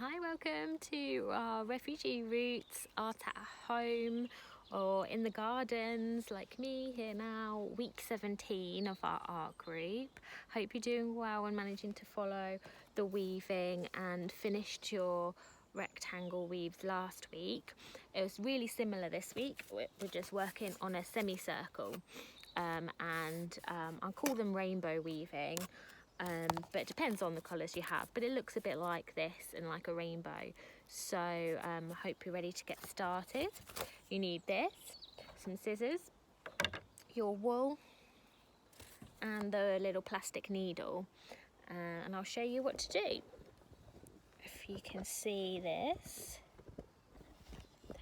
Hi, welcome to our refugee roots art at home or in the gardens like me here now, week 17 of our art group. Hope you're doing well and managing to follow the weaving and finished your rectangle weaves last week. It was really similar this week. We're just working on a semicircle and I'll call them rainbow weaving. But it depends on the colours you have, but it looks a bit like this and like a rainbow. So I hope you're ready to get started. You need this, some scissors, your wool and the little plastic needle, and I'll show you what to do. If you can see this,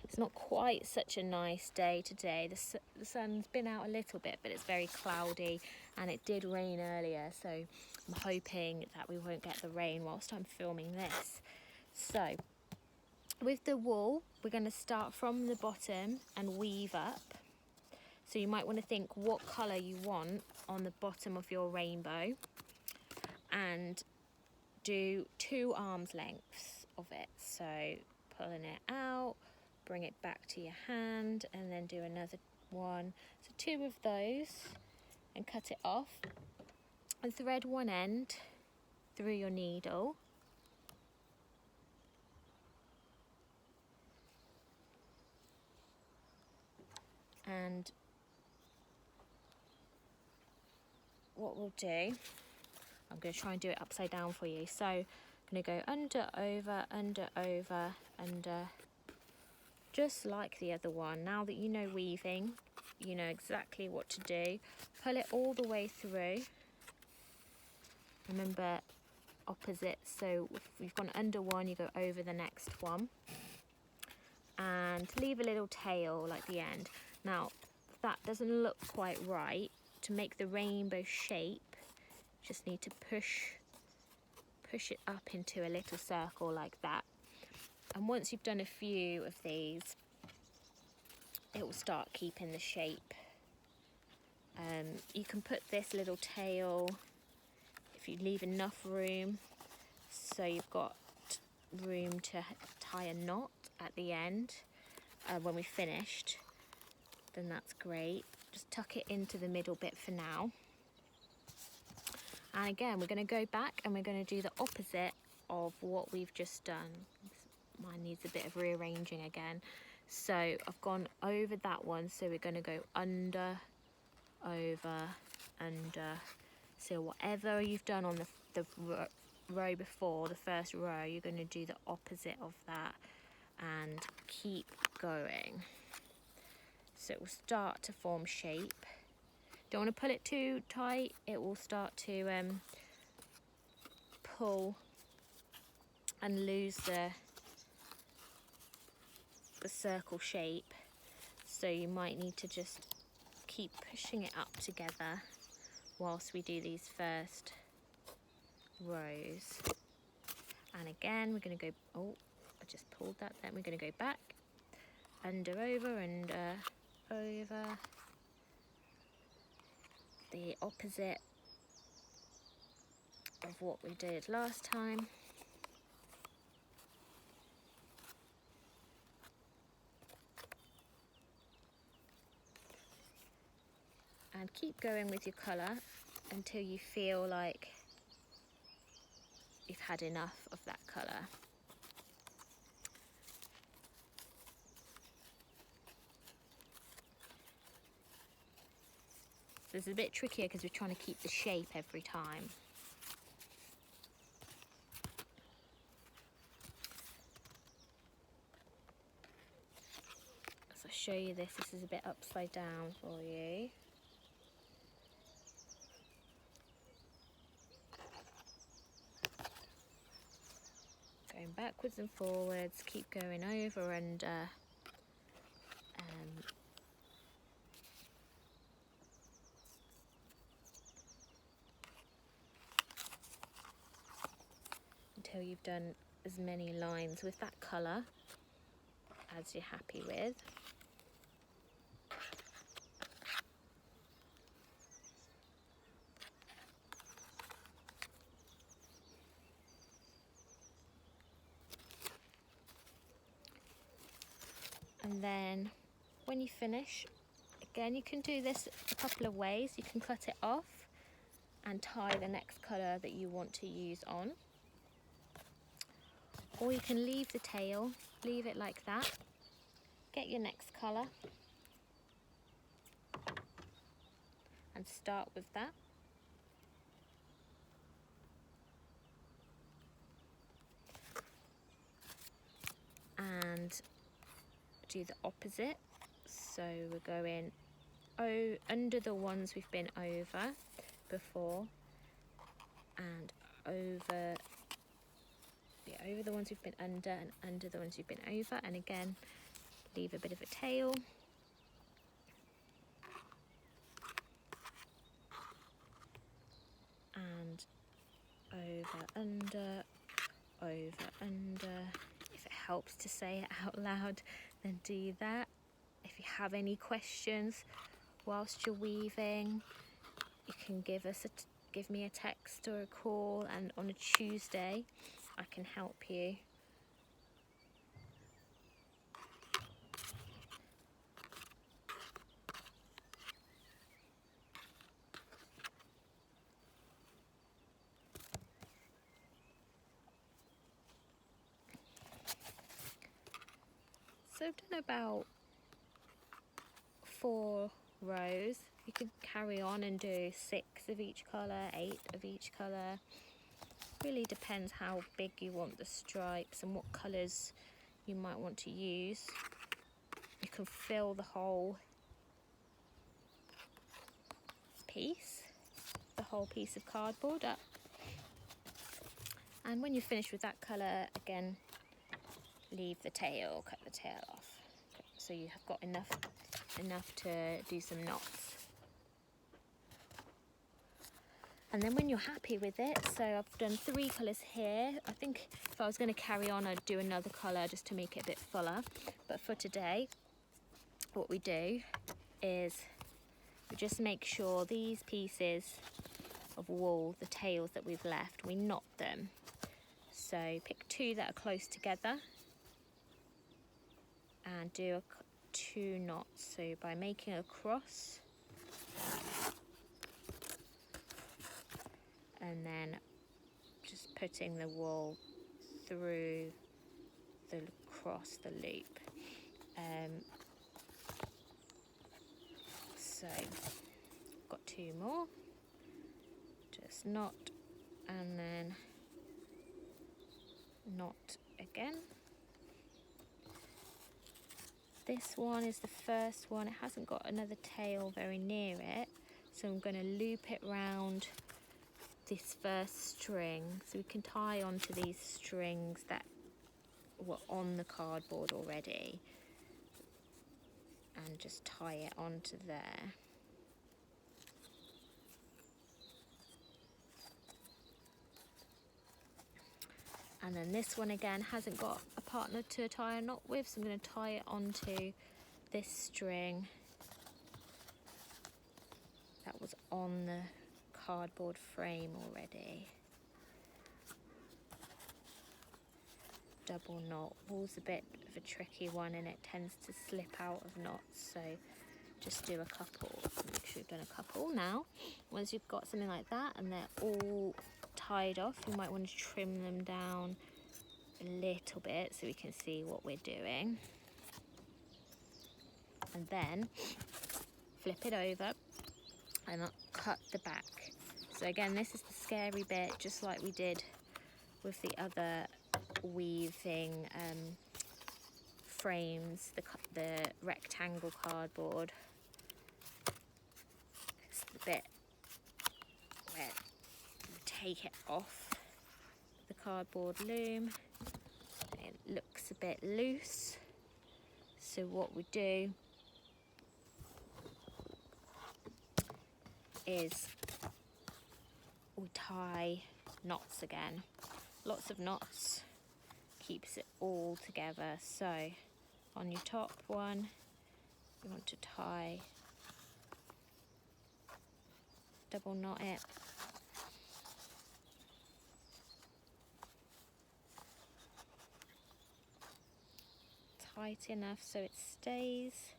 it's not quite such a nice day today. The sun's been out a little bit, but it's very cloudy and it did rain earlier, so I'm hoping that we won't get the rain whilst I'm filming this. So with the wool, we're going to start from the bottom and weave up. So you might want to think what colour you want on the bottom of your rainbow and do 2 arms lengths of it. So pulling it out, bring it back to your hand and then do another one. So 2 of those and cut it off and thread one end through your needle. And what we'll do, I'm going to try and do it upside down for you. So I'm going to go under, over, under, over, under, just like the other one. Now that you know weaving, you know exactly what to do. Pull it all the way through. Remember opposite, so if you've gone under one, you go over the next one. And leave a little tail like the end. Now, if that doesn't look quite right, to make the rainbow shape, just need to push it up into a little circle like that. And once you've done a few of these, it will start keeping the shape. You can put this little tail, if you leave enough room, so you've got room to tie a knot at the end when we've finished, then that's great. Just tuck it into the middle bit for now. And again, we're going to go back and we're going to do the opposite of what we've just done. Mine needs a bit of rearranging again. So I've gone over that one, so we're going to go under, over, under. So whatever you've done on the row before, the first row, you're going to do the opposite of that and keep going. So it will start to form shape. Don't want to pull it too tight, it will start to pull and lose the circle shape. So you might need to just keep pushing it up together whilst we do these first rows. And again, we're going to go, oh, I just pulled that, then we're going to go back, under, over, under, over, the opposite of what we did last time. And keep going with your colour until you feel like you've had enough of that colour. So this is a bit trickier because we're trying to keep the shape every time. So I'll show you this. This is a bit upside down for you. Going backwards and forwards, keep going over, under, until you've done as many lines with that colour as you're happy with. And then when you finish, again, you can do this a couple of ways. You can cut it off and tie the next colour that you want to use on. Or you can leave the tail, leave it like that. Get your next colour and start with that. And do the opposite. So we're going under the ones we've been over before, and over the ones we've been under, and under the ones we've been over, and again leave a bit of a tail. And over, under, over, under. If it helps to say it out loud, then do that. If you have any questions whilst you're weaving, you can give me a text or a call, and on a Tuesday I can help you. So I've done about 4 rows. You could carry on and do 6 of each colour, 8 of each colour. Really depends how big you want the stripes and what colours you might want to use. You can fill the whole piece of cardboard up. And when you're finished with that colour, again, leave the tail, cut the tail off. So you have got enough to do some knots. And then when you're happy with it, so I've done 3 colours here. I think if I was going to carry on, I'd do another colour just to make it a bit fuller. But for today, what we do is we just make sure these pieces of wool, the tails that we've left, we knot them. So pick 2 that are close together and do 2 knots. So by making a cross, and then just putting the wool through the cross, the loop. So got 2 more, just knot and then knot again. This one is the first one. It hasn't got another tail very near it, so I'm going to loop it round this first string, so we can tie onto these strings that were on the cardboard already, and just tie it onto there. And then this one again hasn't got a partner to tie a knot with, so I'm going to tie it onto this string that was on the cardboard frame already. Double knot. Wool's a bit of a tricky one and it tends to slip out of knots, so just do a couple. Make sure you've done a couple. Now, once you've got something like that and they're all tied off, you might want to trim them down a little bit so we can see what we're doing. And then flip it over and cut the back. So again, this is the scary bit, just like we did with the other weaving frames, the rectangle cardboard. It's the bit where you take it off the cardboard loom. It looks a bit loose. So what we do is we tie knots again. Lots of knots, keeps it all together. So on your top one, you want to tie, double knot it, tight enough so it stays,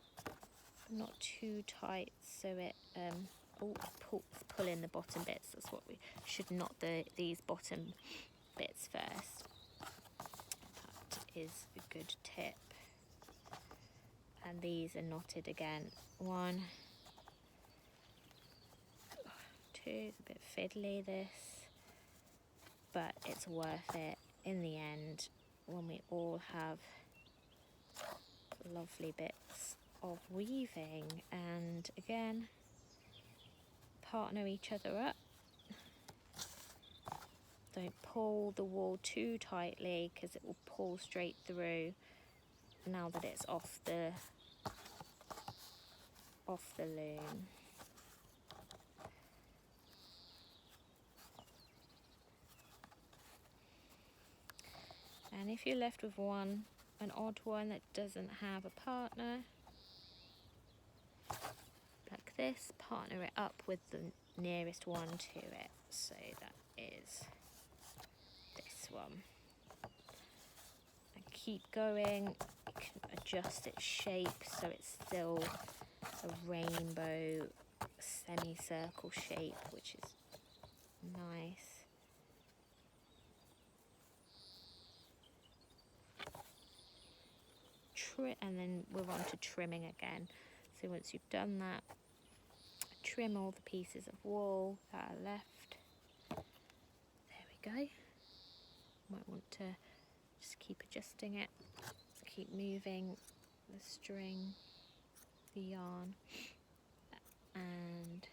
not too tight so it pull in the bottom bits. That's what we should knot these bottom bits first. That is a good tip. And these are knotted again. 1, 2. It's a bit fiddly, this, but it's worth it in the end when we all have lovely bits of weaving. And again, partner each other up. Don't pull the wool too tightly because it will pull straight through now that it's off the loom. And if you're left with an odd one that doesn't have a partner, like this, partner it up with the nearest one to it. So that is this one. And keep going. You can adjust its shape so it's still a rainbow semicircle shape, which is nice. And then we're on to trimming again. So once you've done that, trim all the pieces of wool that are left. There we go. Might want to just keep adjusting it, keep moving the string, the yarn, and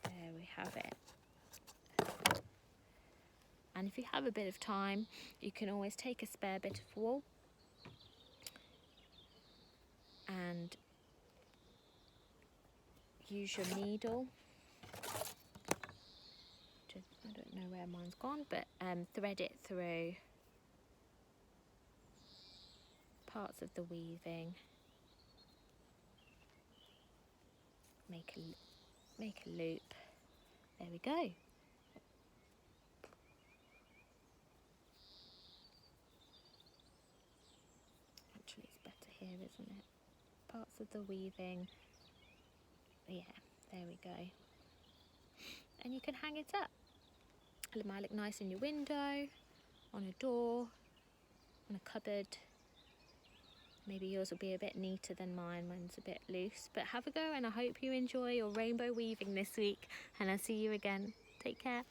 there we have it. And if you have a bit of time, you can always take a spare bit of wool and use your needle. I don't know where mine's gone, but thread it through parts of the weaving. Make a loop. There we go. Actually, it's better here, isn't it? Parts of the weaving. Yeah, there we go. And you can hang it up. It might look nice in your window, on a door, on a cupboard. Maybe yours will be a bit neater than mine. Mine's a bit loose. But have a go, and I hope you enjoy your rainbow weaving this week. And I'll see you again. Take care.